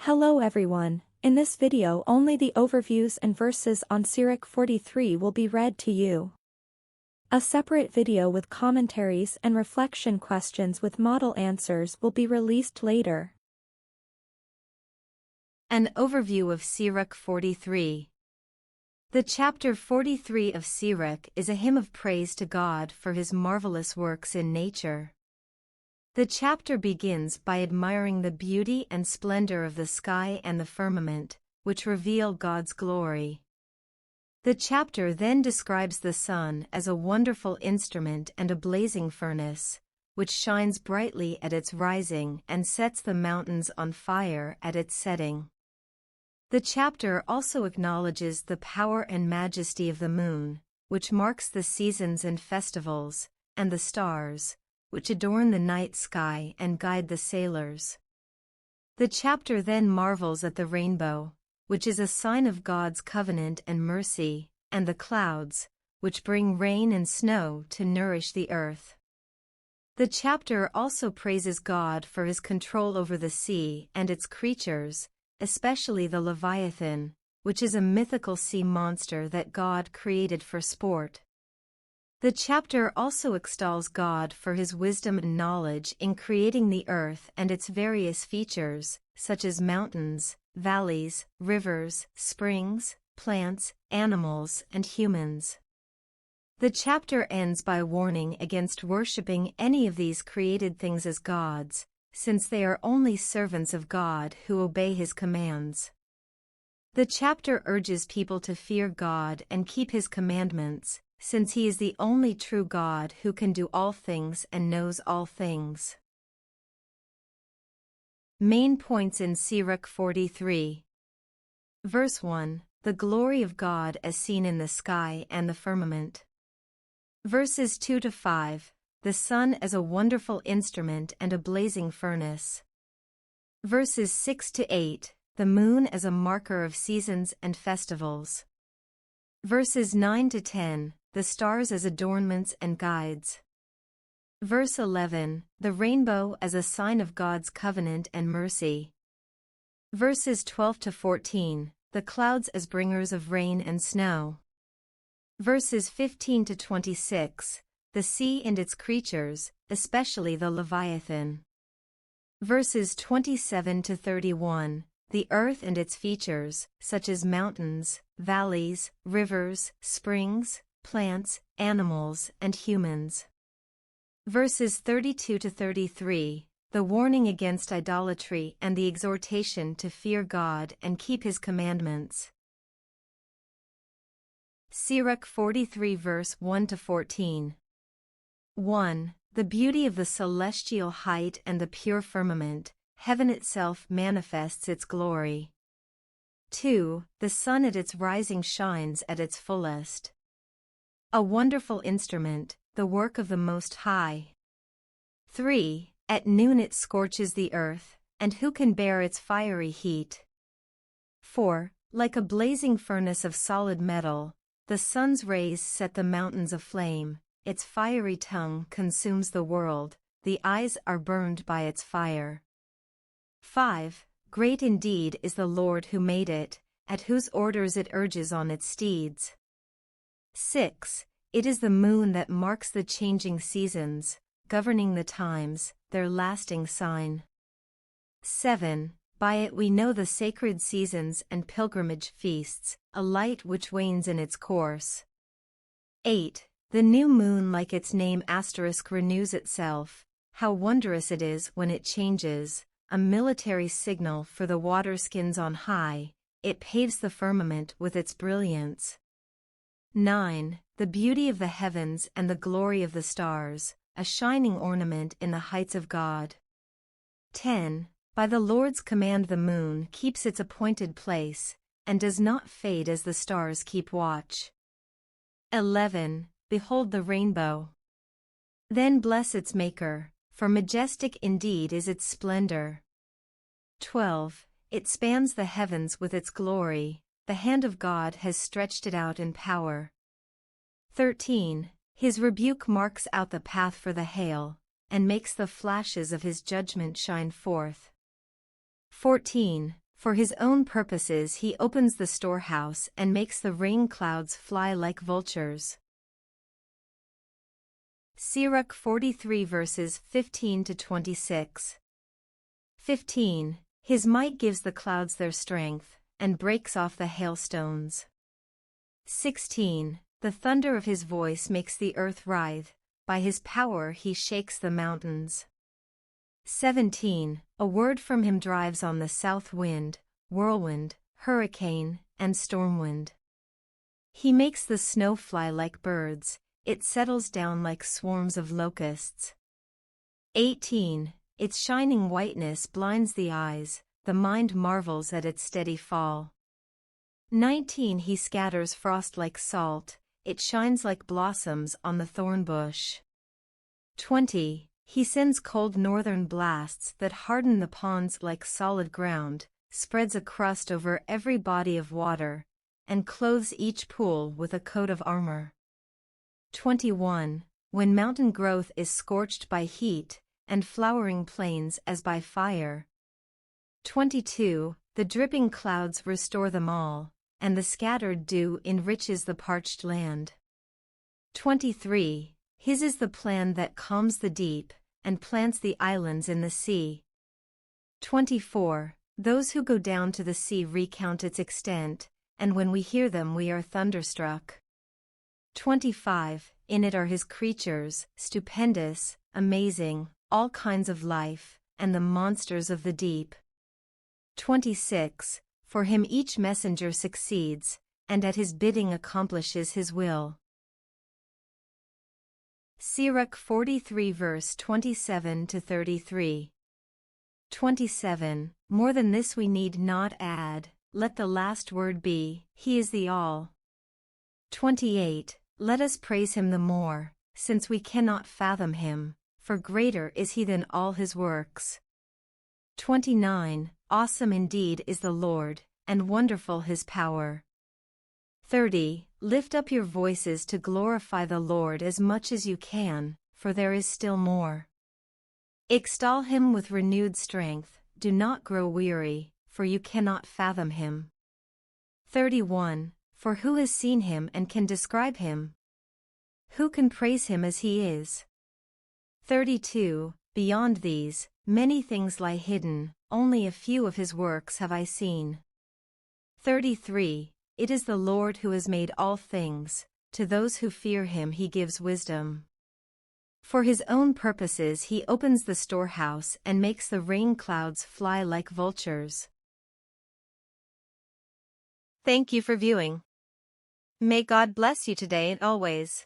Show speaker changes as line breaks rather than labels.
Hello everyone, in this video only the overviews and verses on Sirach 43 will be read to you. A separate video with commentaries and reflection questions with model answers will be released later.
An overview of Sirach 43. The chapter 43 of Sirach is a hymn of praise to God for his marvelous works in nature. The chapter begins by admiring the beauty and splendor of the sky and the firmament, which reveal God's glory. The chapter then describes the sun as a wonderful instrument and a blazing furnace, which shines brightly at its rising and sets the mountains on fire at its setting. The chapter also acknowledges the power and majesty of the moon, which marks the seasons and festivals, and the stars, which adorn the night sky and guide the sailors. The chapter then marvels at the rainbow, which is a sign of God's covenant and mercy, and the clouds, which bring rain and snow to nourish the earth. The chapter also praises God for his control over the sea and its creatures, especially the Leviathan, which is a mythical sea monster that God created for sport. The chapter also extols God for his wisdom and knowledge in creating the earth and its various features, such as mountains, valleys, rivers, springs, plants, animals, and humans. The chapter ends by warning against worshipping any of these created things as gods, since they are only servants of God who obey his commands. The chapter urges people to fear God and keep his commandments, since he is the only true God who can do all things and knows all things. Main points in Sirach 43. Verse 1. The glory of God as seen in the sky and the firmament. Verses 2 to 5. The sun as a wonderful instrument and a blazing furnace. Verses 6 to 8. The moon as a marker of seasons and festivals. Verses 9 to 10. The stars as adornments and guides. Verse 11. The rainbow as a sign of God's covenant and mercy. Verses 12 to 14. The clouds as bringers of rain and snow. Verses 15 to 26. The sea and its creatures, especially the Leviathan. Verses 27 to 31. The earth and its features, such as mountains, valleys, rivers, springs, plants, animals, and humans. Verses 32 to 33. The warning against idolatry and the exhortation to fear God and keep his commandments. Sirach 43 verse 1 to 14. 1. The beauty of the celestial height and the pure firmament, heaven itself manifests its glory. 2. The sun at its rising shines at its fullest. A wonderful instrument, the work of the Most High. 3. At noon it scorches the earth, and who can bear its fiery heat? 4. Like a blazing furnace of solid metal, the sun's rays set the mountains aflame, its fiery tongue consumes the world, the eyes are burned by its fire. 5. Great indeed is the Lord who made it, at whose orders it urges on its steeds. 6. It is the moon that marks the changing seasons, governing the times, their lasting sign. 7. By it we know the sacred seasons and pilgrimage feasts, a light which wanes in its course. 8. The new moon like its name * renews itself, how wondrous it is when it changes, a military signal for the waterskins on high, it paves the firmament with its brilliance. 9. The beauty of the heavens and the glory of the stars, a shining ornament in the heights of God. 10. By the Lord's command the moon keeps its appointed place, and does not fade as the stars keep watch. 11. Behold the rainbow. Then bless its maker, for majestic indeed is its splendor. 12. It spans the heavens with its glory, the hand of God has stretched it out in power. 13. His rebuke marks out the path for the hail, and makes the flashes of his judgment shine forth. 14. For his own purposes he opens the storehouse and makes the rain clouds fly like vultures. Sirach 43 verses 15 to 26. 15. His might gives the clouds their strength, and breaks off the hailstones. 16. The thunder of his voice makes the earth writhe, by his power he shakes the mountains. 17. A word from him drives on the south wind, whirlwind, hurricane, and stormwind. He makes the snow fly like birds, it settles down like swarms of locusts. 18. Its shining whiteness blinds the eyes, the mind marvels at its steady fall. 19. He scatters frost like salt, it shines like blossoms on the thorn bush. 20. He sends cold northern blasts that harden the ponds like solid ground, spreads a crust over every body of water, and clothes each pool with a coat of armor. 21. When mountain growth is scorched by heat, and flowering plains as by fire. 22. The dripping clouds restore them all, and the scattered dew enriches the parched land. 23. His is the plan that calms the deep, and plants the islands in the sea. 24. Those who go down to the sea recount its extent, and when we hear them we are thunderstruck. 25. In it are his creatures, stupendous, amazing, all kinds of life, and the monsters of the deep. 26. For him each messenger succeeds, and at his bidding accomplishes his will. Sirach 43 verse 27 to 33. 27. More than this we need not add, let the last word be, he is the all. 28. Let us praise him the more, since we cannot fathom him, for greater is he than all his works. 29. Awesome indeed is the Lord, and wonderful his power. 30. Lift up your voices to glorify the Lord as much as you can, for there is still more. Extol him with renewed strength, do not grow weary, for you cannot fathom him. 31. For who has seen him and can describe him? Who can praise him as he is? 32. Beyond these, many things lie hidden, only a few of his works have I seen. 33. It is the Lord who has made all things, to those who fear him he gives wisdom. For his own purposes he opens the storehouse and makes the rain clouds fly like vultures. Thank you for viewing. May God bless you today and always.